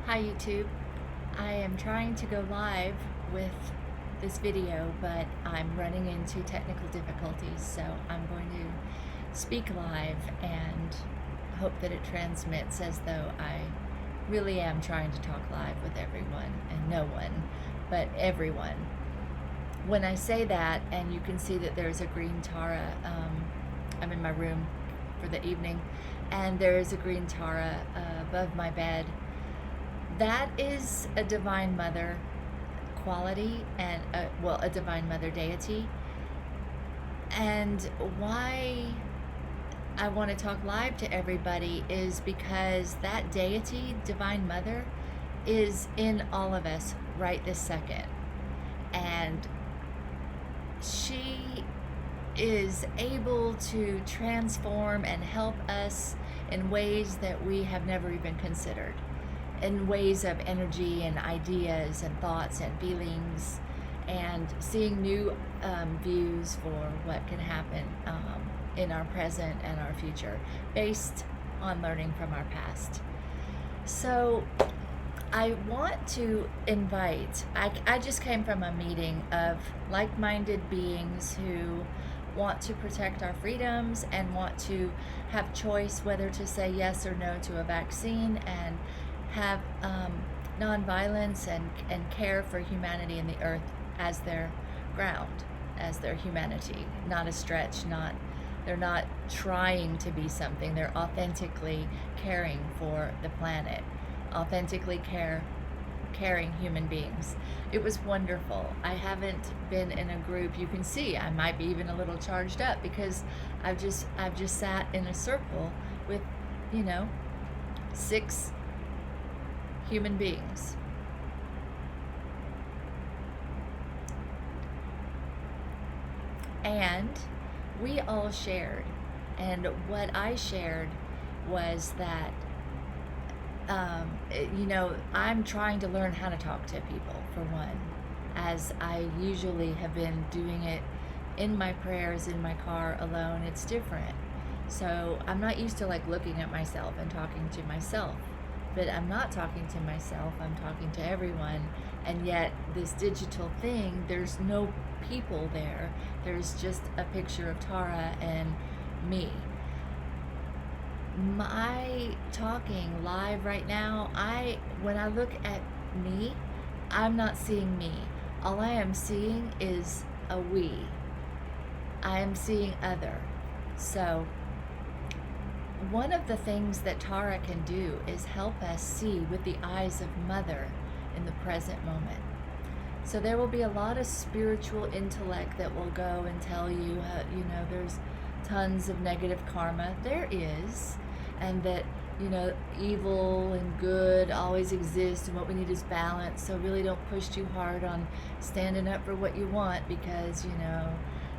Hi YouTube. I am trying to go live with this video, but I'm running into technical difficulties, so I'm going to speak live and hope that it transmits as though I really am trying to talk live with everyone, and no one, but everyone. When I say that, and you can see that there's a green Tara, I'm in my room for the evening, and there is a green Tara above my bed. That is a Divine Mother quality and a Divine Mother deity. And why I want to talk live to everybody is because that deity, Divine Mother, is in all of us right this second. And she is able to transform and help us in ways that we have never even considered, in ways of energy and ideas and thoughts and feelings, and seeing new views for what can happen in our present and our future based on learning from our past. So I want to invite, I just came from a meeting of like-minded beings who want to protect our freedoms and want to have choice whether to say yes or no to a vaccine, and have nonviolence and care for humanity and the earth as their ground, as their humanity, not a stretch, they're not trying to be something, they're authentically caring for the planet, authentically caring human beings. It was wonderful. I haven't been in a group. You can see I might be even a little charged up because I've just sat in a circle with 6 human beings. And we all shared, and what I shared was that I'm trying to learn how to talk to people, for one, as I usually have been doing it in my prayers in my car alone. It's different. So I'm not used to looking at myself and talking to myself, but I'm not talking to myself, I'm talking to everyone. And yet this digital thing, there's no people there, there's just a picture of Tara and me. My talking live right now, when I look at me, I'm not seeing me. All I am seeing is a we. I am seeing other. So one of the things that Tara can do is help us see with the eyes of Mother in the present moment. So there will be a lot of spiritual intellect that will go and tell you, there's tons of negative karma. There is. And that, evil and good always exist, and what we need is balance. So really don't push too hard on standing up for what you want, because,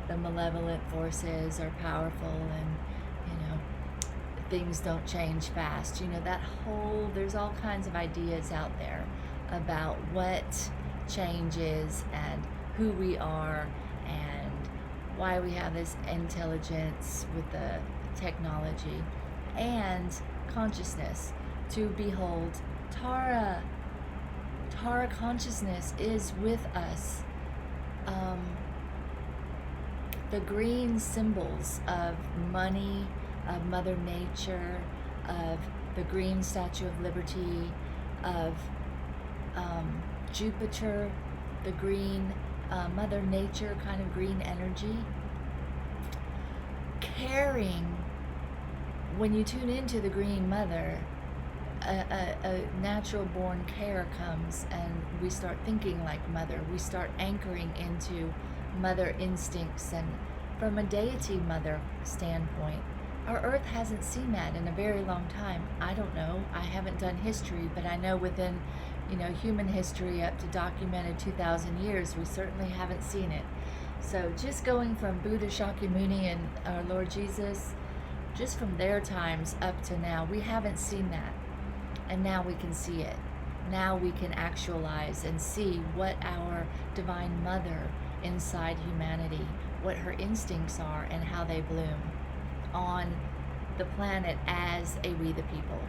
the malevolent forces are powerful, and, things don't change fast. There's all kinds of ideas out there about what changes and who we are and why we have this intelligence with the technology and consciousness to behold. Tara consciousness is with us. The green symbols of money, of Mother Nature, of the green Statue of Liberty, of Jupiter, the green Mother Nature kind of green energy, caring. When you tune into the Green Mother, a natural born care comes, and we start thinking like Mother. We start anchoring into Mother instincts, and from a deity Mother standpoint, our Earth hasn't seen that in a very long time. I don't know. I haven't done history, but I know within, human history up to documented 2,000 years, we certainly haven't seen it. So just going from Buddha Shakyamuni and our Lord Jesus, just from their times up to now, we haven't seen that. And now we can see it. Now we can actualize and see what our Divine Mother inside humanity, what her instincts are and how they bloom on the planet as a we the people.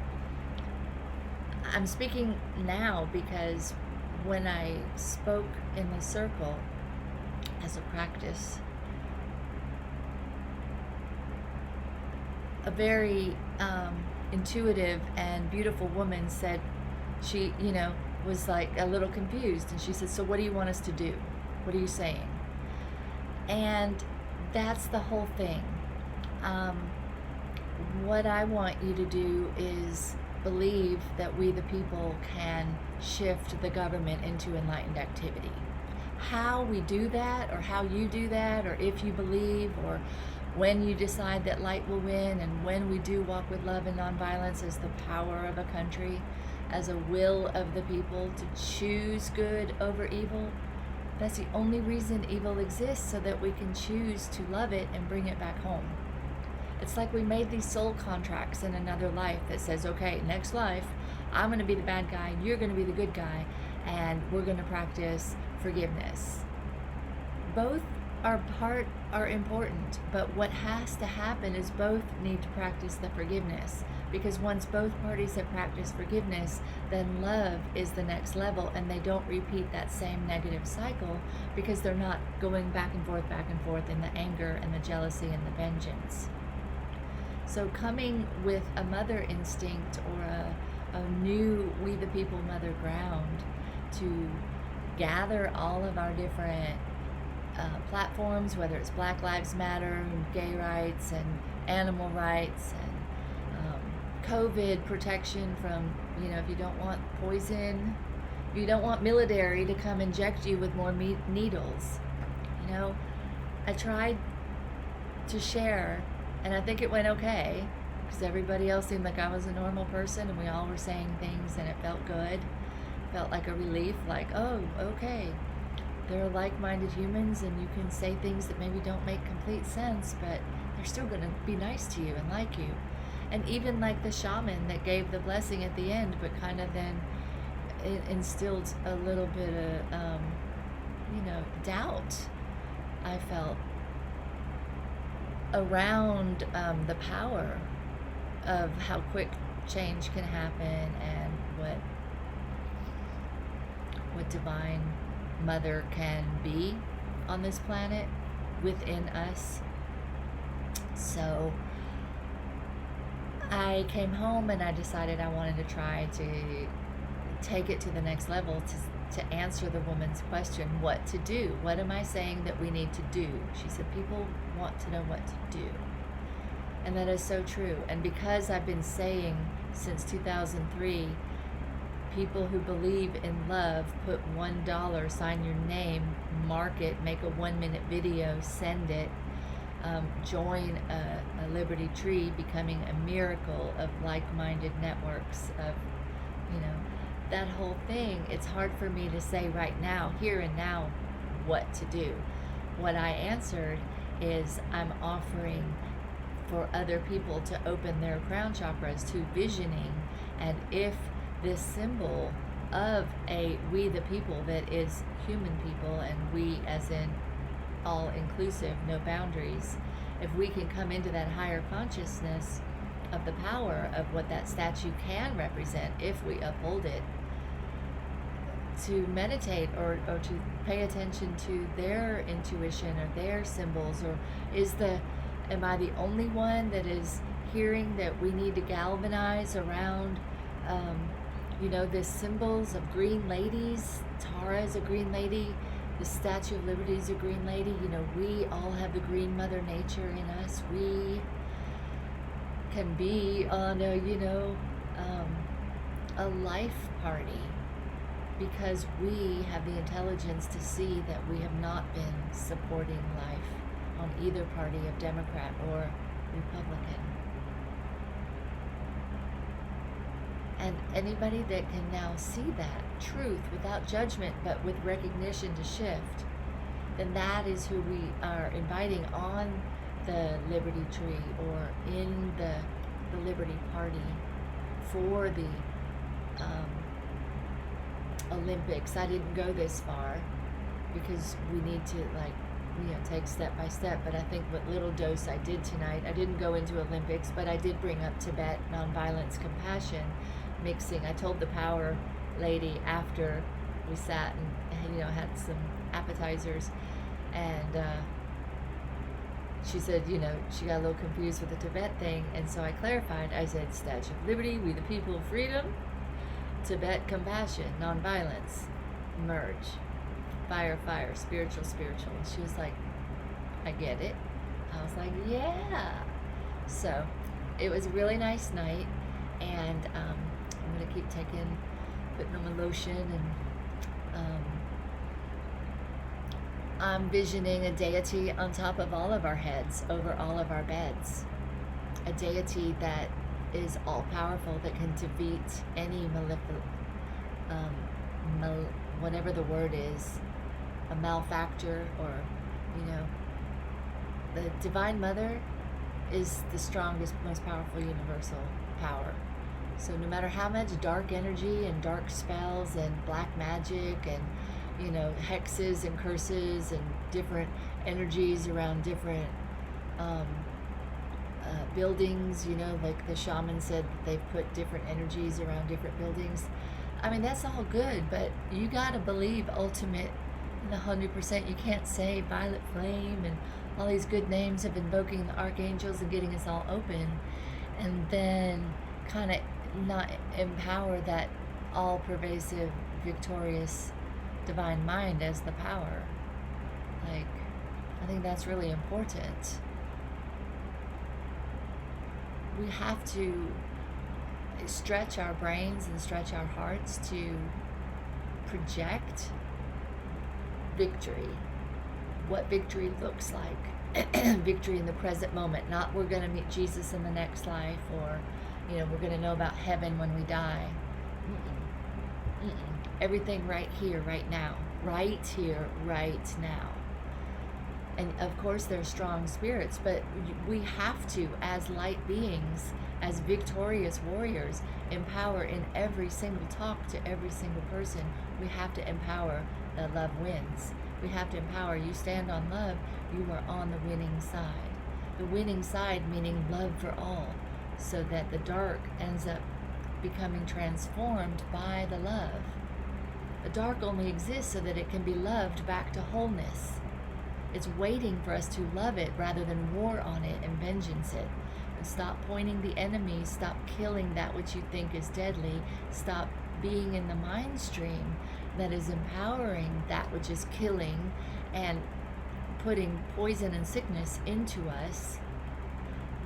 I'm speaking now because when I spoke in the circle as a practice, a very intuitive and beautiful woman said, she, was like a little confused, and she said, "So what do you want us to do? What are you saying?" And that's the whole thing. What I want you to do is believe that we the people can shift the government into enlightened activity. How we do that, or how you do that, or if you believe, or when you decide that light will win, and when we do walk with love and nonviolence as the power of a country, as a will of the people to choose good over evil, that's the only reason evil exists, so that we can choose to love it and bring it back home. It's like we made these soul contracts in another life that says, okay, next life, I'm going to be the bad guy, you're going to be the good guy, and we're going to practice forgiveness. Both are important, but what has to happen is both need to practice the forgiveness, because once both parties have practiced forgiveness, then love is the next level, and they don't repeat that same negative cycle, because they're not going back and forth in the anger and the jealousy and the vengeance. So coming with a mother instinct, or a new We the People mother ground, to gather all of our different platforms, whether it's Black Lives Matter and gay rights and animal rights and COVID protection from, if you don't want poison, if you don't want military to come inject you with more needles. I tried to share, and I think it went okay, because everybody else seemed like I was a normal person, and we all were saying things, and it felt good. Felt like a relief, like, oh, okay, they're like-minded humans, and you can say things that maybe don't make complete sense, but they're still going to be nice to you and like you. And even like the shaman that gave the blessing at the end, but kind of then it instilled a little bit of, doubt, I felt, around the power of how quick change can happen, and what divine mother can be on this planet within us. So I came home and I decided I wanted to try to take it to the next level, to answer the woman's question, what to do. What am I saying that we need to do? She said, people want to know what to do. And that is so true. And because I've been saying since 2003, people who believe in love, put $1, sign your name, mark it, make a 1-minute video, send it, join a Liberty Tree, becoming a miracle of like-minded networks of, that whole thing. It's hard for me to say right now, here and now, what to do. What I answered is, I'm offering for other people to open their crown chakras to visioning, and if this symbol of a we the people that is human people, and we as in all inclusive, no boundaries, if we can come into that higher consciousness of the power of what that statue can represent, if we uphold it, to meditate or to pay attention to their intuition or their symbols, or am I the only one that is hearing that we need to galvanize around the symbols of green ladies? Tara is a green lady. The Statue of Liberty is a green lady. We all have the green Mother Nature in us. We can be on a life party, because we have the intelligence to see that we have not been supporting life on either party of Democrat or Republican. And anybody that can now see that truth without judgment, but with recognition to shift, then that is who we are inviting on the Liberty Tree, or in the Liberty Party for the Olympics. I didn't go this far because we need to take step by step, but I think what little dose I did tonight, I didn't go into Olympics, but I did bring up Tibet, nonviolence, compassion, mixing. I told the power lady after we sat and had some appetizers, and she said, she got a little confused with the Tibet thing, and so I clarified. I said, Statue of Liberty, we the people of freedom, Tibet, compassion, nonviolence, merge, fire, fire, spiritual, spiritual. And she was like, I get it. I was like, yeah. So it was a really nice night, and I'm going to keep putting on my lotion, and I'm visioning a deity on top of all of our heads, over all of our beds. A deity that is all-powerful, that can defeat any whatever the word is, a malefactor, or, the Divine Mother is the strongest, most powerful universal power. So no matter how much dark energy and dark spells and black magic and hexes and curses and different energies around different buildings, like the shaman said that they've put different energies around different buildings. I mean, that's all good, but you gotta believe ultimate in 100%. You can't say violet flame and all these good names of invoking the archangels and getting us all open, and then kind of not empower that all-pervasive, victorious divine mind as the power. Like, I think that's really important. We have to stretch our brains and stretch our hearts to project victory, what victory looks like. Victory in the present moment, not we're going to meet Jesus in the next life, or we're going to know about heaven when we die. Everything right here, right now. Right here, right now. And of course they're strong spirits, but we have to, as light beings, as victorious warriors, empower in every single talk to every single person. We have to empower that love wins. We have to empower. You stand on love, you are on the winning side. The winning side meaning love for all, so that the dark ends up becoming transformed by the love. The dark only exists so that it can be loved back to wholeness. It's waiting for us to love it rather than war on it and vengeance it. And stop pointing the enemy, stop killing that which you think is deadly, stop being in the mind stream that is empowering that which is killing and putting poison and sickness into us.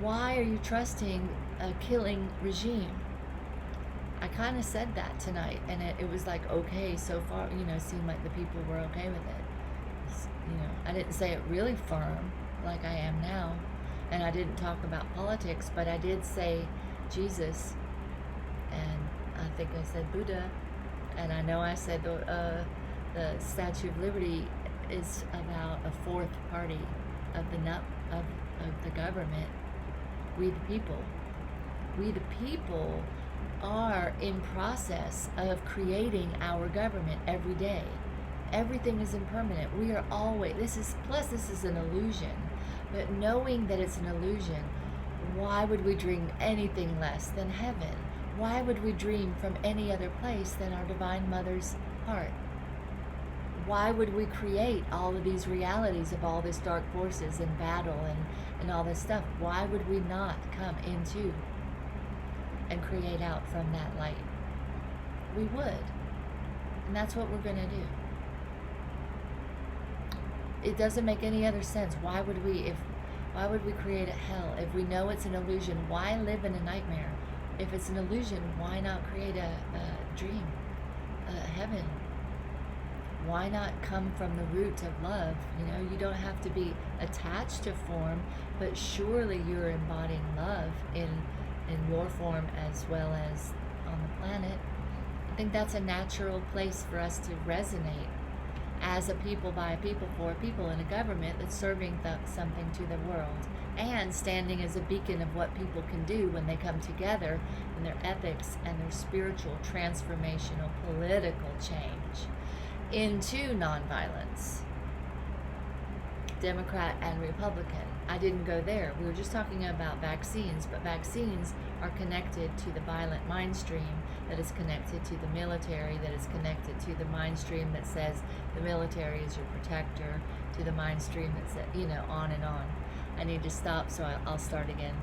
Why are you trusting a killing regime? I kind of said that tonight, and it was like, okay, so far, it seemed like the people were okay with it. I didn't say it really firm like I am now, and I didn't talk about politics, but I did say Jesus, and I think I said Buddha, and I know I said the Statue of Liberty is about a fourth party of the government. We the people are in process of creating our government every day. Everything is impermanent. We are always, this is an illusion. But knowing that it's an illusion, why would we dream anything less than heaven? Why would we dream from any other place than our Divine Mother's heart? Why would we create all of these realities of all this dark forces and battle and all this stuff? Why would we not come into and create out from that light? We would. And that's what we're going to do. It doesn't make any other sense. Why would we create a hell if we know it's an illusion? Why live in a nightmare? If it's an illusion, why not create a dream, a heaven? Why not come from the root of love? You don't have to be attached to form, but surely you're embodying love in your form as well as on the planet. I think that's a natural place for us to resonate as a people, by a people, for a people, in a government that's serving something to the world and standing as a beacon of what people can do when they come together in their ethics and their spiritual, transformational, political change into nonviolence. Democrat and Republican. I didn't go there. We were just talking about vaccines, but vaccines are connected to the violent mind stream that is connected to the military, that is connected to the mind stream that says the military is your protector, to the mind stream that says, on and on. I need to stop, so I'll start again.